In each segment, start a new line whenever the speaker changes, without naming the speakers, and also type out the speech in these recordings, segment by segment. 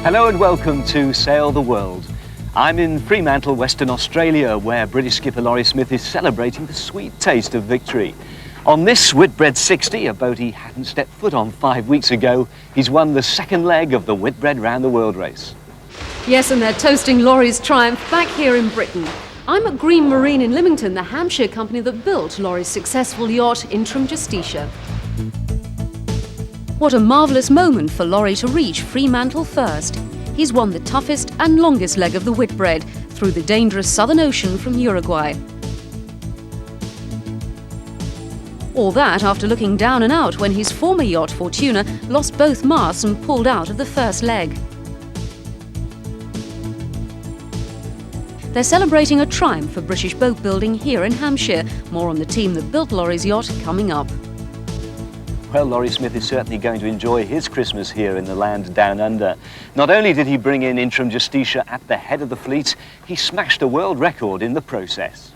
Hello and welcome to Sail the World. I'm in Fremantle, Western Australia, where British skipper Laurie Smith is celebrating the sweet taste of victory. On this Whitbread 60, a boat he hadn't stepped foot on 5 weeks ago, he's won the second leg of the Whitbread Round the World race.
Yes, and they're toasting Laurie's triumph back here in Britain. I'm at Green Marine in Lymington, the Hampshire company that built Laurie's successful yacht, Intrum Justitia. What a marvellous moment for Laurie to reach Fremantle first. He's won the toughest and longest leg of the Whitbread through the dangerous Southern Ocean from Uruguay. All that after looking down and out when his former yacht, Fortuna, lost both masts and pulled out of the first leg. They're celebrating a triumph for British boat building here in Hampshire. More on the team that built Laurie's yacht coming up.
Well, Laurie Smith is certainly going to enjoy his Christmas here in the land down under. Not only did he bring in Intrum Justitia at the head of the fleet, he smashed a world record in the process.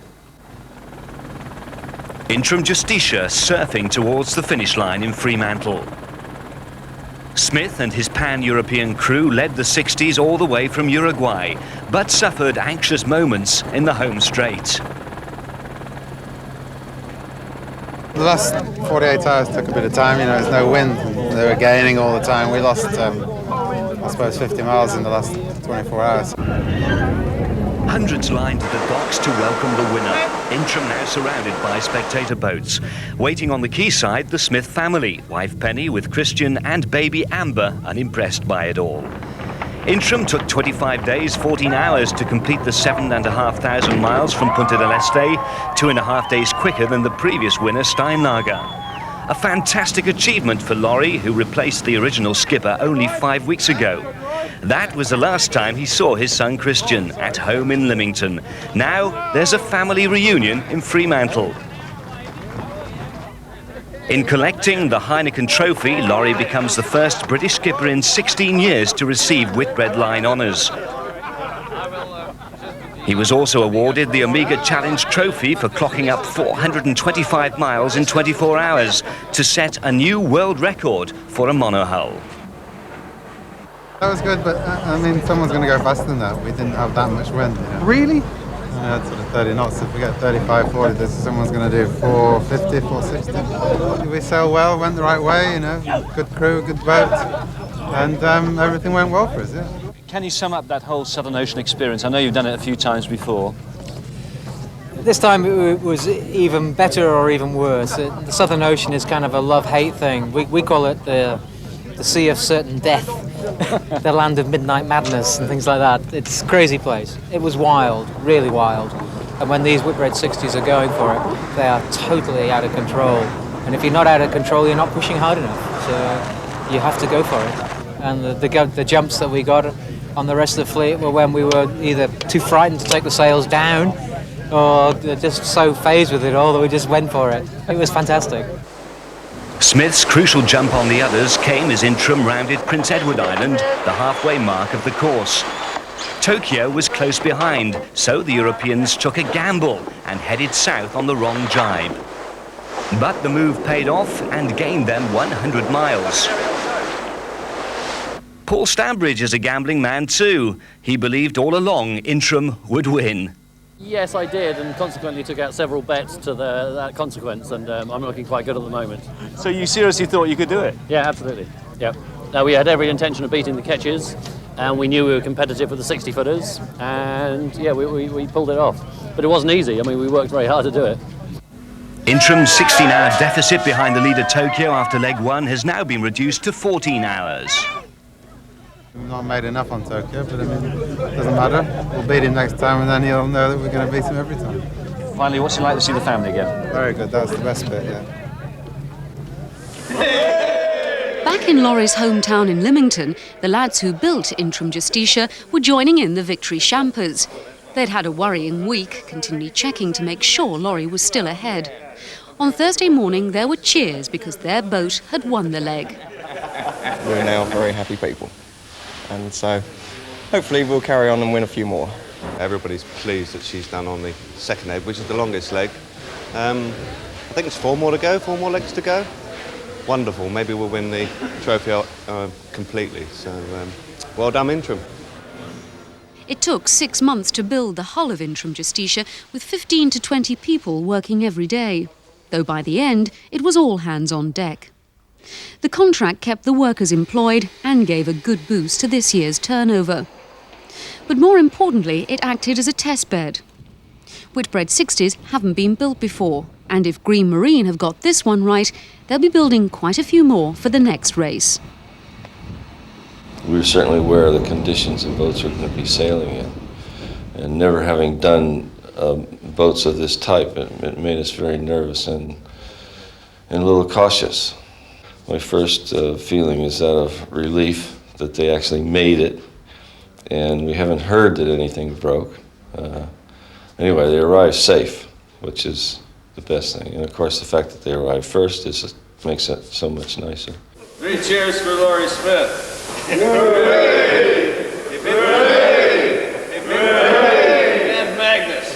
Intrum Justitia surfing towards the finish line in Fremantle. Smith and his pan-European crew led the 60s all the way from Uruguay, but suffered anxious moments in the home straight.
The last 48 hours took a bit of time, there's no wind. They were gaining all the time. We lost, I suppose, 50 miles in the last 24 hours.
Hundreds lined the docks to welcome the winner. Intrum now surrounded by spectator boats. Waiting on the quayside, the Smith family, wife Penny with Christian and baby Amber, unimpressed by it all. Intrum took 25 days, 14 hours to complete the 7,500 miles from Punta del Este, 2.5 days quicker than the previous winner, Steinlager. A fantastic achievement for Laurie, who replaced the original skipper only 5 weeks ago. That was the last time he saw his son Christian at home in Lymington. Now there's a family reunion in Fremantle. In collecting the Heineken Trophy, Laurie becomes the first British skipper in 16 years to receive Whitbread Line honours. He was also awarded the Omega Challenge Trophy for clocking up 425 miles in 24 hours to set a new world record for a monohull.
That was good, but someone's going to go faster than that. We didn't have that much wind. Really? Sort of 30 knots. If we get 35, 40, someone's going to do 450, 460. We sailed well, went the right way, good crew, good boat, and everything went well for us, yeah.
Can you sum up that whole Southern Ocean experience? I know you've done it a few times before.
This time it was even better or even worse. The Southern Ocean is kind of a love-hate thing. We call it the Sea of Certain Death, the land of midnight madness and things like that. It's a crazy place. It was wild, really wild. And when these Whitbread 60s are going for it, they are totally out of control. And if you're not out of control, you're not pushing hard enough. So you have to go for it. And the jumps that we got on the rest of the fleet were when we were either too frightened to take the sails down or just so phased with it all that we just went for it. It was fantastic.
Smith's crucial jump on the others came as Intrum rounded Prince Edward Island, the halfway mark of the course. Tokyo was close behind, so the Europeans took a gamble and headed south on the wrong jibe. But the move paid off and gained them 100 miles. Paul Stambridge is a gambling man too. He believed all along Intrum would win.
Yes, I did, and consequently took out several bets to that consequence, and I'm looking quite good at the moment.
So you seriously thought you could do it?
Yeah, absolutely. Yeah. Now, we had every intention of beating the catches, and we knew we were competitive with the 60-footers, and yeah, we pulled it off. But it wasn't easy. We worked very hard to do it.
Intrum's 16-hour deficit behind the leader Tokyo after leg one has now been reduced to 14 hours.
We've not made enough on Tokyo, but it doesn't matter. We'll beat him next time, and then he'll know that we're going to beat him every time.
Finally, what's it like to see the family again?
Very good. That was the best bit, yeah.
Back in Laurie's hometown in Lymington, the lads who built Intrum Justitia were joining in the victory champers. They'd had a worrying week, continually checking to make sure Laurie was still ahead. On Thursday morning, there were cheers because their boat had won the leg.
We're now very happy people. And so hopefully we'll carry on and win a few more.
Everybody's pleased that she's done on the second leg, which is the longest leg. I think it's 4 more legs to go. Wonderful, maybe we'll win the trophy completely. So Well done, Intrum.
It took 6 months to build the hull of Intrum Justitia, with 15 to 20 people working every day, though by the end it was all hands on deck. The contract kept the workers employed and gave a good boost to this year's turnover. But more importantly, it acted as a test bed. Whitbread 60s haven't been built before, and if Green Marine have got this one right, they'll be building quite a few more for the next race.
We were certainly aware of the conditions the boats were going to be sailing in, and never having done boats of this type, it made us very nervous and a little cautious. My first feeling is that of relief that they actually made it, and we haven't heard that anything broke. Anyway, they arrived safe, which is the best thing. And of course, the fact that they arrived first makes it so much nicer.
3 cheers for Laurie Smith.
Hooray! Hooray! Hooray!
And Magnus.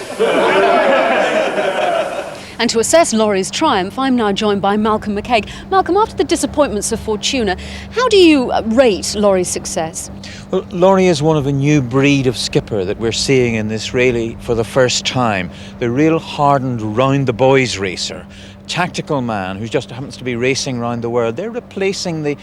And to assess Laurie's triumph, I'm now joined by Malcolm McCaig. Malcolm, after the disappointments of Fortuna, how do you rate Laurie's success?
Well, Laurie is one of a new breed of skipper that we're seeing in this rally for the first time. The real hardened round-the-boys racer. Tactical man who just happens to be racing around the world. They're replacing the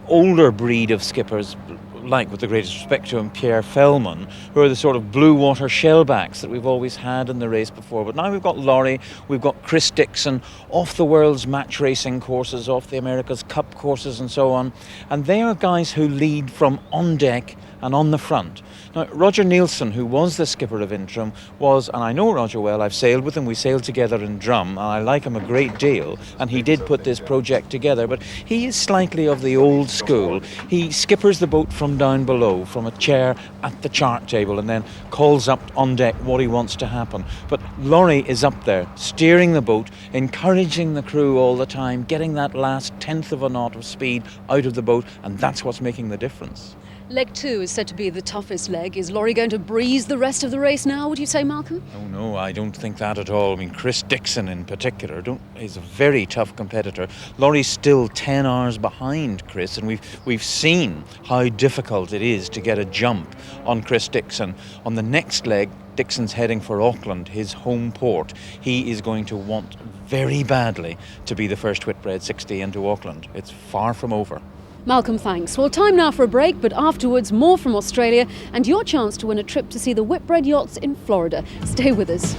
older breed of skippers, like, with the greatest respect to him, Pierre Fellman, who are the sort of blue water shellbacks that we've always had in the race before. But now we've got Laurie, we've got Chris Dixon, off the world's match racing courses, off the America's Cup courses and so on. And they are guys who lead from on deck and on the front. Now, Roger Nielsen, who was the skipper of Intrum, was, and I know Roger well, I've sailed with him, we sailed together in Drum, and I like him a great deal, and he did put this project together, but he is slightly of the old school. He skippers the boat from down below, from a chair at the chart table, and then calls up on deck what he wants to happen. But Laurie is up there, steering the boat, encouraging the crew all the time, getting that last tenth of a knot of speed out of the boat, and that's what's making the difference.
Leg 2 is said to be the toughest leg. Is Laurie going to breeze the rest of the race now, would you say, Malcolm?
Oh, no, I don't think that at all. I mean, Chris Dixon in particular is a very tough competitor. Laurie's still 10 hours behind Chris, and we've seen how difficult it is to get a jump on Chris Dixon. On the next leg, Dixon's heading for Auckland, his home port. He is going to want very badly to be the first Whitbread 60 into Auckland. It's far from over.
Malcolm, thanks. Well, time now for a break, but afterwards more from Australia and your chance to win a trip to see the Whitbread yachts in Florida. Stay with us.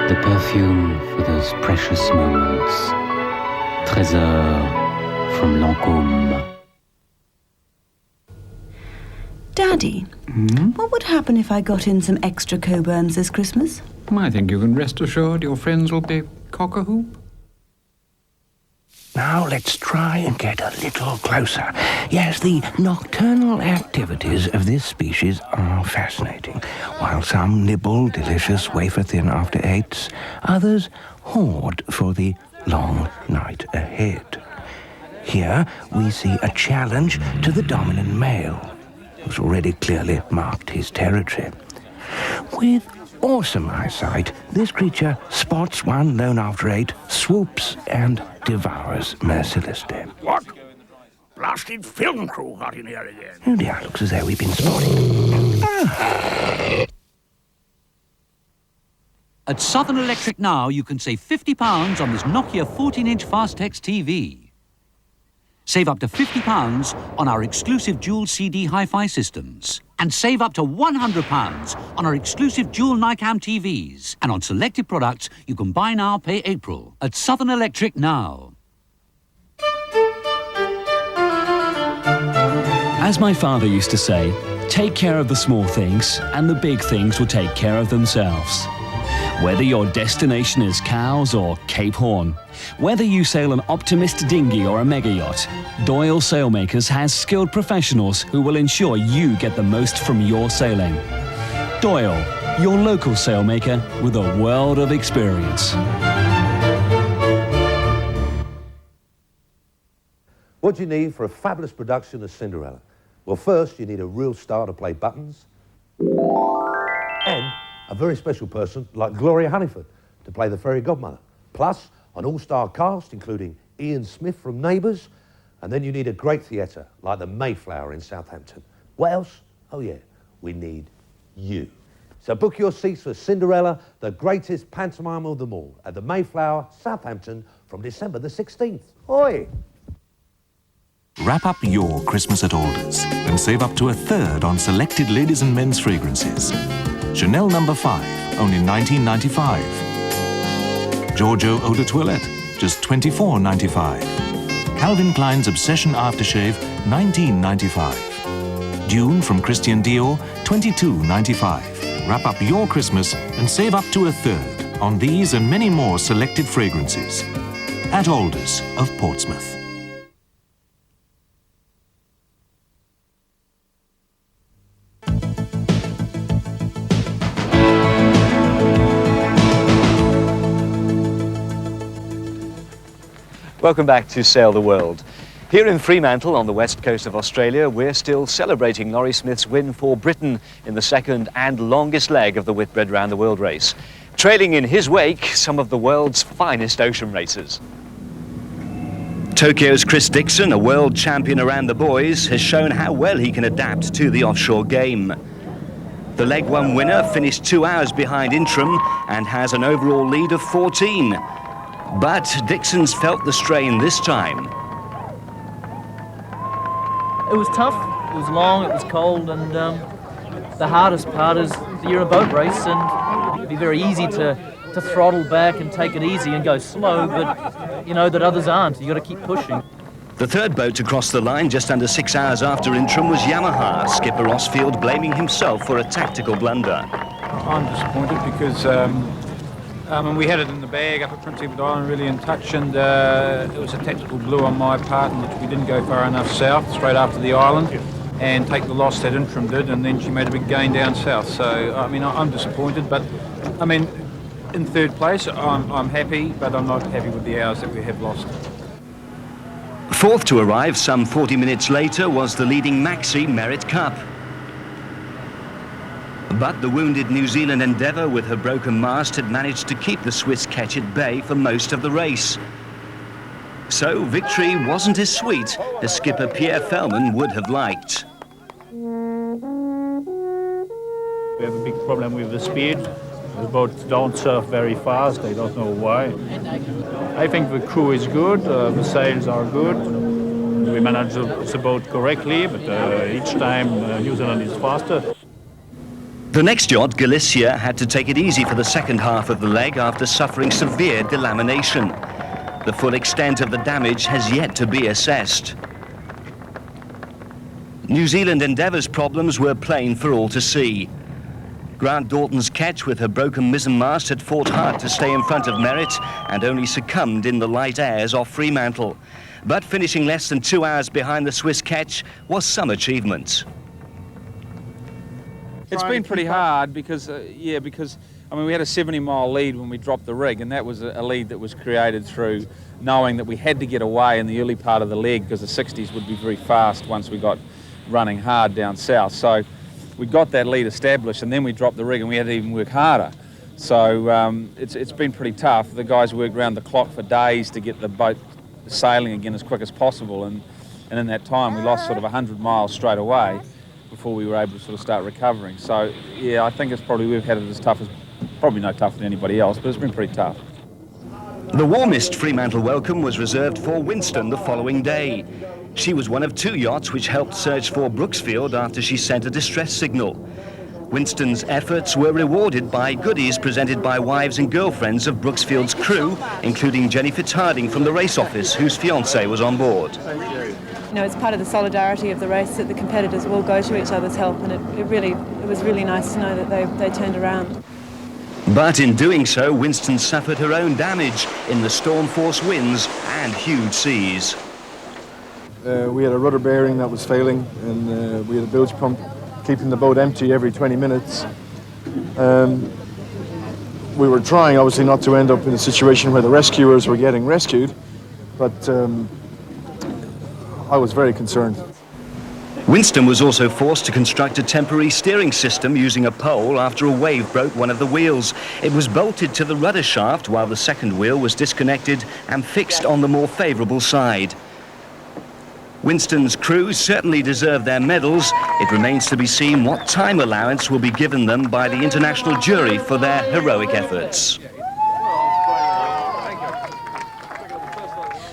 The perfume for those precious moments. Trésor from Lancôme.
Daddy, what would happen if I got in some extra Coburns this Christmas?
I think you can rest assured your friends will be cock-a-hoop.
Now let's try and get a little closer. Yes, the nocturnal activities of this species are fascinating. While some nibble delicious wafer-thin after eights, others hoard for the long night ahead. Here we see a challenge to the dominant male, who's already clearly marked his territory. With awesome eyesight, this creature spots one lone after eight, swoops and devours mercilessly.
What? Blasted film crew got in here again.
Oh dear, looks as though we've been spotted.
At Southern Electric now, you can save £50 on this Nokia 14-inch Fastex TV. Save up to £50 on our exclusive dual CD hi-fi systems. And save up to £100 on our exclusive dual Nikam TVs. And on selected products, you can buy now, pay April. At Southern Electric now.
As my father used to say, take care of the small things and the big things will take care of themselves. Whether your destination is Cowes or Cape Horn, whether you sail an Optimist dinghy or a mega yacht, Doyle Sailmakers has skilled professionals who will ensure you get the most from your sailing. Doyle, your local sailmaker with a world of experience.
What do you need for a fabulous production of Cinderella? Well, first, you need a real star to play buttons, and a very special person like Gloria Hunniford to play the fairy godmother. Plus, an all-star cast, including Ian Smith from Neighbours, and then you need a great theatre like the Mayflower in Southampton. What else? Oh yeah, we need you. So book your seats for Cinderella, the greatest pantomime of them all, at the Mayflower, Southampton, from December the 16th. Oi!
Wrap up your Christmas at Alders and save up to a third on selected ladies' and men's fragrances. Chanel No. 5, only $19.95. Giorgio Eau de Toilette, just $24.95. Calvin Klein's Obsession Aftershave, $19.95. Dune from Christian Dior, $22.95. Wrap up your Christmas and save up to a third on these and many more selected fragrances. At Alders of Portsmouth.
Welcome back to Sail the World. Here in Fremantle on the west coast of Australia, we're still celebrating Laurie Smith's win for Britain in the second and longest leg of the Whitbread Round the World race. Trailing in his wake, some of the world's finest ocean racers.
Tokyo's Chris Dixon, a world champion around the buoys, has shown how well he can adapt to the offshore game. The leg one winner finished 2 hours behind Intram and has an overall lead of 14. But Dixon's felt the strain this time.
It was tough, it was long, it was cold, and the hardest part is you're a boat race, and it'd be very easy to throttle back and take it easy and go slow, but you know that others aren't. You've got to keep pushing.
The third boat to cross the line just under 6 hours after Intram was Yamaha, skipper Brooksfield blaming himself for a tactical blunder.
I'm disappointed because we had it in the bag up at Prince Edward Island, really in touch, and it was a tactical blue on my part in which we didn't go far enough south, straight after the island, and take the loss that Intram did, and then she made a big gain down south. So, I mean, I'm disappointed, but, I mean, in third place, I'm happy, but I'm not happy with the hours that we have lost.
Fourth to arrive some 40 minutes later was the leading Maxi Merit Cup. But the wounded New Zealand Endeavour with her broken mast had managed to keep the Swiss ketch at bay for most of the race. So victory wasn't as sweet as skipper Pierre Fellman would have liked.
We have a big problem with the speed. The boats don't surf very fast, I don't know why. I think the crew is good, the sails are good. We manage the boat correctly, but each time New Zealand is faster.
The next yacht, Galicia, had to take it easy for the second half of the leg after suffering severe delamination. The full extent of the damage has yet to be assessed. New Zealand Endeavour's problems were plain for all to see. Grant Dalton's ketch with her broken mizzenmast had fought hard to stay in front of Merit and only succumbed in the light airs off Fremantle. But finishing less than 2 hours behind the Swiss ketch was some achievement.
It's been pretty hard because, I mean, we had a 70-mile lead when we dropped the rig, and that was a lead that was created through knowing that we had to get away in the early part of the leg because the 60s would be very fast once we got running hard down south. So we got that lead established, and then we dropped the rig and we had to even work harder. So it's been pretty tough. The guys worked around the clock for days to get the boat sailing again as quick as possible, and in that time we lost sort of 100 miles straight away before we were able to sort of start recovering. So yeah, I think it's probably, we've had it as tough as, probably no tougher than anybody else, but it's been pretty tough.
The warmest Fremantle welcome was reserved for Winston the following day. She was one of 2 yachts which helped search for Brooksfield after she sent a distress signal. Winston's efforts were rewarded by goodies presented by wives and girlfriends of Brooksfield's crew, including Jenny Fitzharding from the race office, whose fiancé was on board.
You know, it's part of the solidarity of the race that the competitors all go to each other's help, and it was really nice to know that they turned around.
But in doing so, Winston suffered her own damage in the storm-force winds and huge seas.
We had a rudder bearing that was failing, and we had a bilge pump keeping the boat empty every 20 minutes. We were trying, obviously, not to end up in a situation where the rescuers were getting rescued, but I was very concerned.
Winston was also forced to construct a temporary steering system using a pole after a wave broke one of the wheels. It was bolted to the rudder shaft while the second wheel was disconnected and fixed on the more favourable side. Winston's crew certainly deserve their medals. It remains to be seen what time allowance will be given them by the international jury for their heroic efforts.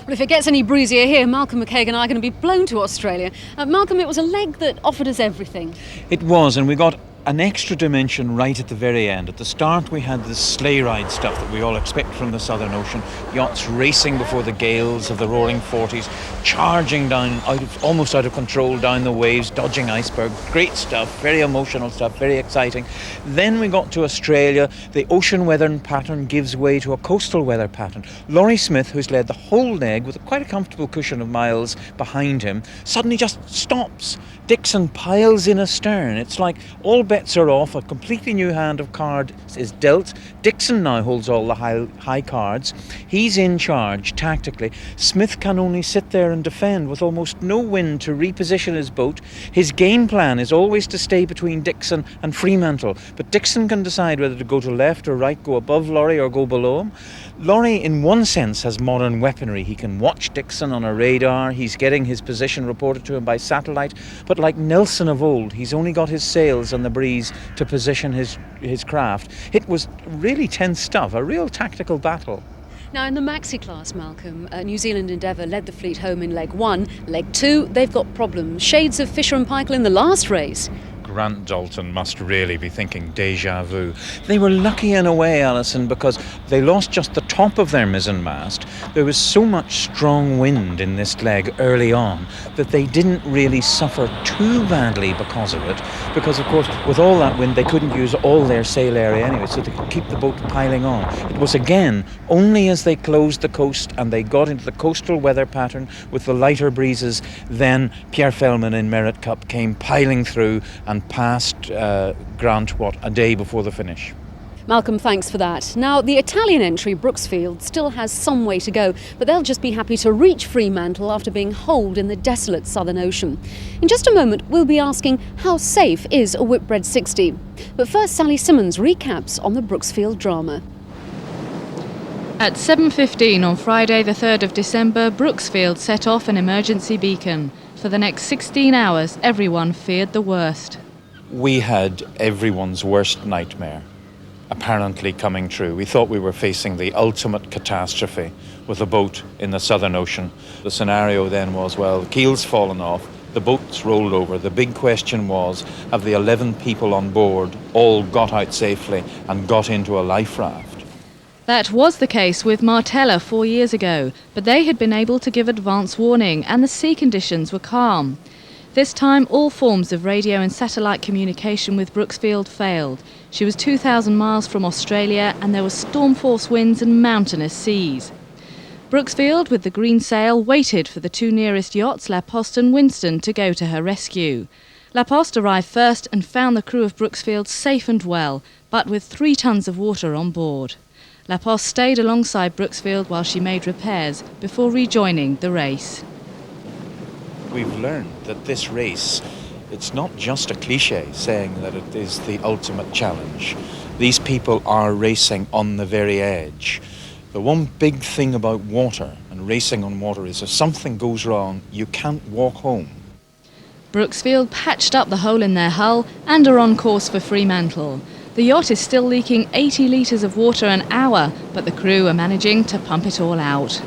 Well, if it gets any breezier here, Malcolm McCaig and I are going to be blown to Australia. Malcolm, it was a leg that offered us everything.
It was, and we got an extra dimension right at the very end. At the start we had this sleigh ride stuff that we all expect from the Southern Ocean, yachts racing before the gales of the roaring 40s, charging down almost out of control down the waves, dodging icebergs. Great stuff, very emotional stuff, very exciting. Then we got to Australia. The ocean weather pattern gives way to a coastal weather pattern. Laurie Smith, who's led the whole leg with quite a comfortable cushion of miles behind him, suddenly just stops. Dixon piles in astern. It's like all bets are off. A completely new hand of cards is dealt. Dixon now holds all the high cards. He's in charge tactically. Smith can only sit there and defend with almost no wind to reposition his boat. His game plan is always to stay between Dixon and Fremantle, but Dixon can decide whether to go to left or right, go above Laurie or go below him. Laurie, in one sense, has modern weaponry. He can watch Dixon on a radar. He's getting his position reported to him by satellite. But like Nelson of old, he's only got his sails on the breeze to position his craft. It was really tense stuff, a real tactical battle.
Now, in the Maxi class, Malcolm, New Zealand Endeavour led the fleet home in leg 1. Leg 2, they've got problems. Shades of Fisher and Paykel in the last race.
Grant Dalton must really be thinking déjà vu. They were lucky in a way, Alison, because they lost just the top of their mizzen mast. There was so much strong wind in this leg early on that they didn't really suffer too badly because of it. Because, of course, with all that wind, they couldn't use all their sail area anyway, so they could keep the boat piling on. It was, again, only as they closed the coast and they got into the coastal weather pattern with the lighter breezes, then Pierre Fellman in Merit Cup came piling through and passed Grant, a day before the finish.
Malcolm, thanks for that. Now, the Italian entry, Brooksfield, still has some way to go, but they'll just be happy to reach Fremantle after being holed in the desolate Southern Ocean. In just a moment, we'll be asking how safe is a Whitbread 60. But first, Sally Simmons recaps on the Brooksfield drama.
At 7:15 on Friday the 3rd of December, Brooksfield set off an emergency beacon. For the next 16 hours, everyone feared the worst.
We had everyone's worst nightmare apparently coming true. We thought we were facing the ultimate catastrophe with a boat in the Southern Ocean. The scenario then was, well, the keel's fallen off, the boat's rolled over. The big question was, have the 11 people on board all got out safely and got into a life raft?
That was the case with Martella 4 years ago, but they had been able to give advance warning and the sea conditions were calm. This time, all forms of radio and satellite communication with Brooksfield failed. She was 2,000 miles from Australia and there were storm-force winds and mountainous seas. Brooksfield, with the green sail, waited for the two nearest yachts, La Poste and Winston, to go to her rescue. La Poste arrived first and found the crew of Brooksfield safe and well, but with 3 tons of water on board. La Poste stayed alongside Brooksfield while she made repairs before rejoining the race.
We've learned that this race, it's not just a cliche saying that it is the ultimate challenge. These people are racing on the very edge. The one big thing about water and racing on water is if something goes wrong, you can't walk home.
Brooksfield patched up the hole in their hull and are on course for Fremantle. The yacht is still leaking 80 litres of water an hour, but the crew are managing to pump it all out.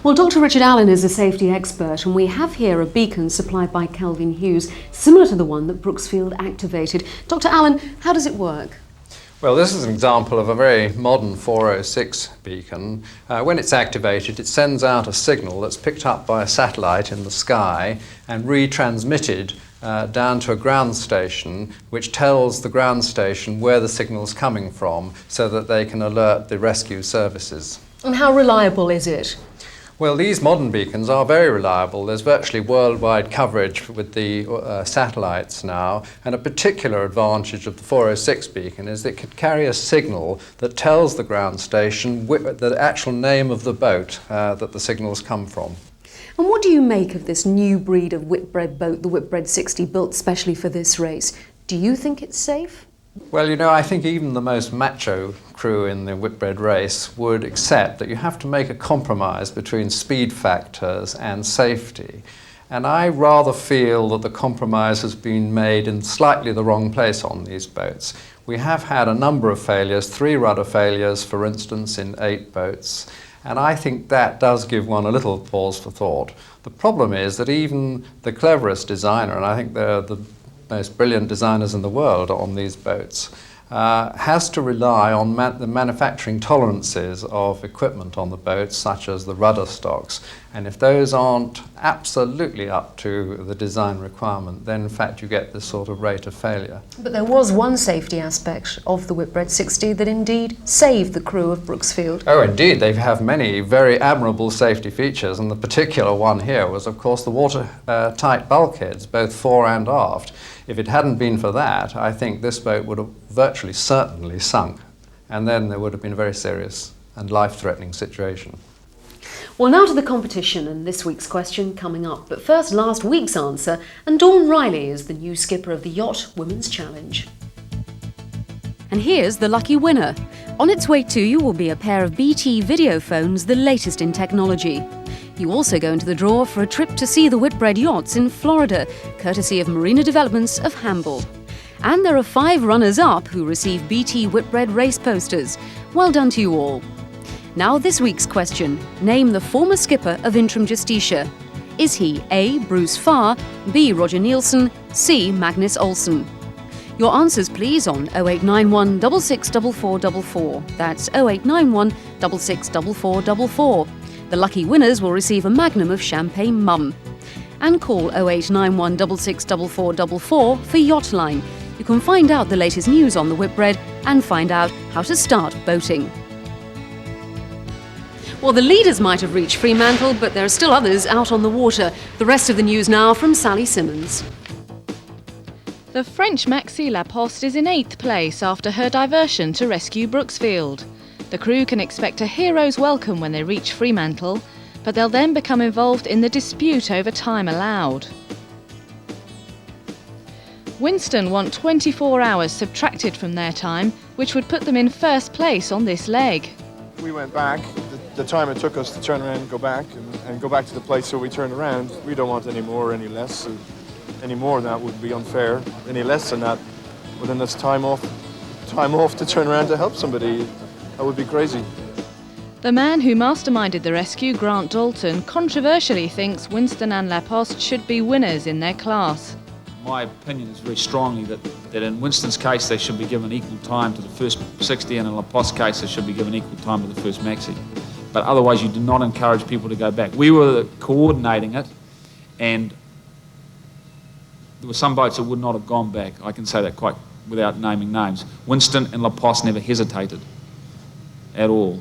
Well, Dr. Richard Allen is a safety expert, and we have here a beacon supplied by Kelvin Hughes, similar to the one that Brooksfield activated. Dr. Allen, how does it work?
Well, this is an example of a very modern 406 beacon. When it's activated, it sends out a signal that's picked up by a satellite in the sky and retransmitted down to a ground station, which tells the ground station where the signal's coming from so that they can alert the rescue services.
And how reliable is it?
Well, these modern beacons are very reliable. There's virtually worldwide coverage with the satellites now, and a particular advantage of the 406 beacon is that it could carry a signal that tells the ground station the actual name of the boat that the signals come from.
And what do you make of this new breed of Whitbread boat, the Whitbread 60, built specially for this race? Do you think it's safe?
Well, you know, I think even the most macho crew in the Whitbread race would accept that you have to make a compromise between speed factors and safety. And I rather feel that the compromise has been made in slightly the wrong place on these boats. We have had a number of failures, 3 rudder failures, for instance, in 8 boats. And I think that does give one a little pause for thought. The problem is that even the cleverest designer, and I think they're the most brilliant designers in the world on these boats, has to rely on the manufacturing tolerances of equipment on the boats, such as the rudder stocks. And if those aren't absolutely up to the design requirement, then in fact you get this sort of rate of failure.
But there was one safety aspect of the Whitbread 60 that indeed saved the crew of Brooksfield.
Oh, indeed. They have many very admirable safety features, and the particular one here was, of course, the watertight bulkheads, both fore and aft. If it hadn't been for that, I think this boat would have virtually certainly sunk, and then there would have been a very serious and life-threatening situation.
Well, now to the competition and this week's question coming up. But first, last week's answer, and Dawn Riley is the new skipper of the Yacht Women's Challenge. And here's the lucky winner. On its way to you will be a pair of BT video phones, the latest in technology. You also go into the draw for a trip to see the Whitbread yachts in Florida, courtesy of Marina Developments of Hamble. And there are 5 runners-up who receive BT Whitbread Race posters. Well done to you all. Now this week's question. Name the former skipper of Intrum Justitia. Is he A. Bruce Farr, B. Roger Nielsen, C. Magnus Olsen? Your answers please on 0891 664444. That's 0891 664444. The lucky winners will receive a magnum of Champagne Mum. And call 0891 664444 for Yachtline. You can find out the latest news on the Whitbread and find out how to start boating. Well, the leaders might have reached Fremantle, but there are still others out on the water. The rest of the news now from Sally Simmons.
The French Maxi La Poste is in 8th place after her diversion to rescue Brooksfield. The crew can expect a hero's welcome when they reach Fremantle, but they'll then become involved in the dispute over time allowed. Winston want 24 hours subtracted from their time, which would put them in 1st place on this leg.
We went back, the time it took us to turn around and go back to the place where we turned around. We don't want any more or any less. Any more than that would be unfair. Any less than that, well then that's time off to turn around to help somebody. That would be crazy.
The man who masterminded the rescue, Grant Dalton, controversially thinks Winston and La Poste should be winners in their class.
My opinion is very strongly that in Winston's case they should be given equal time to the first 60, and in La Poste's case they should be given equal time to the first Maxi. But otherwise you do not encourage people to go back. We were coordinating it, and there were some boats that would not have gone back. I can say that quite without naming names. Winston and La Poste never hesitated at all.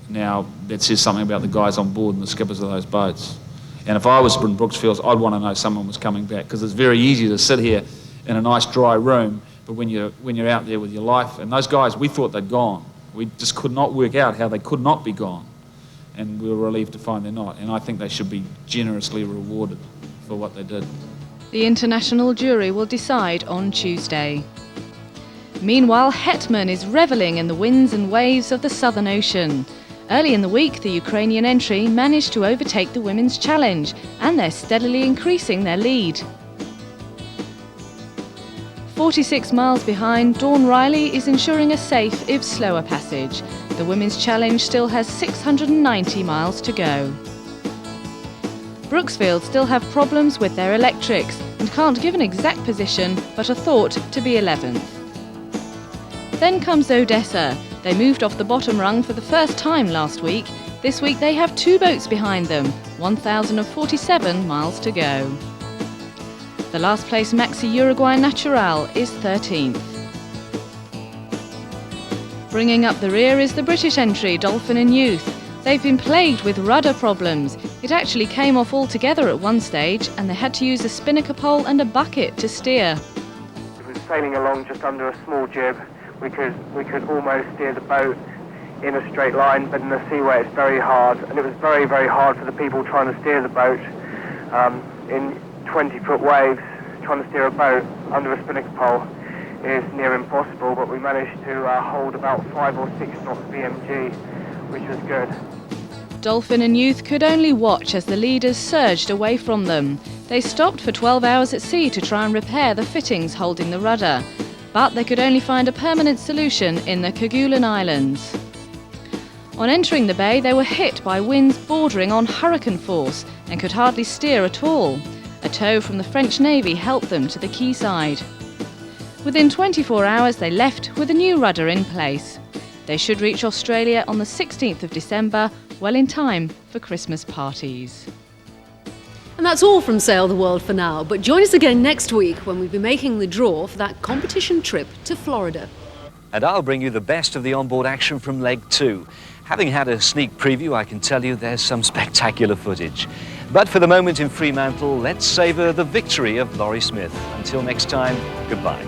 Now, that says something about the guys on board and the skippers of those boats. And if I was in Brooksfield, I'd want to know someone was coming back, because it's very easy to sit here in a nice dry room, but when you're out there with your life, and those guys, we thought they'd gone. We just could not work out how they could not be gone. And we were relieved to find they're not. And I think they should be generously rewarded for what they did.
The international jury will decide on Tuesday. Meanwhile, Hetman is revelling in the winds and waves of the Southern Ocean. Early in the week, the Ukrainian entry managed to overtake the Women's Challenge, and they're steadily increasing their lead. 46 miles behind, Dawn Riley is ensuring a safe, if slower, passage. The Women's Challenge still has 690 miles to go. Brooksfield still have problems with their electrics and can't give an exact position, but are thought to be 11th. Then comes Odessa. They moved off the bottom rung for the first time last week. This week they have 2 boats behind them, 1,047 miles to go. The last place Maxi Uruguay Natural is 13th. Bringing up the rear is the British entry, Dolphin and Youth. They've been plagued with rudder problems. It actually came off altogether at one stage, and they had to use a spinnaker pole and a bucket to steer.
It was sailing along just under a small jib. We could almost steer the boat in a straight line, but in the seaway it's very hard, and it was very, very hard for the people trying to steer the boat in 20-foot waves. Trying to steer a boat under a spinnaker pole is near impossible, but we managed to hold about 5 or 6 knots BMG, which was good.
Dolphin and Youth could only watch as the leaders surged away from them. They stopped for 12 hours at sea to try and repair the fittings holding the rudder, but they could only find a permanent solution in the Kerguelen Islands. On entering the bay, they were hit by winds bordering on hurricane force and could hardly steer at all. A tow from the French Navy helped them to the quayside. Within 24 hours, they left with a new rudder in place. They should reach Australia on the 16th of December, well in time for Christmas parties.
And that's all from Sail the World for now, but join us again next week when we'll be making the draw for that competition trip to Florida.
And I'll bring you the best of the onboard action from Leg 2. Having had a sneak preview, I can tell you there's some spectacular footage. But for the moment in Fremantle, let's savour the victory of Laurie Smith. Until next time, goodbye.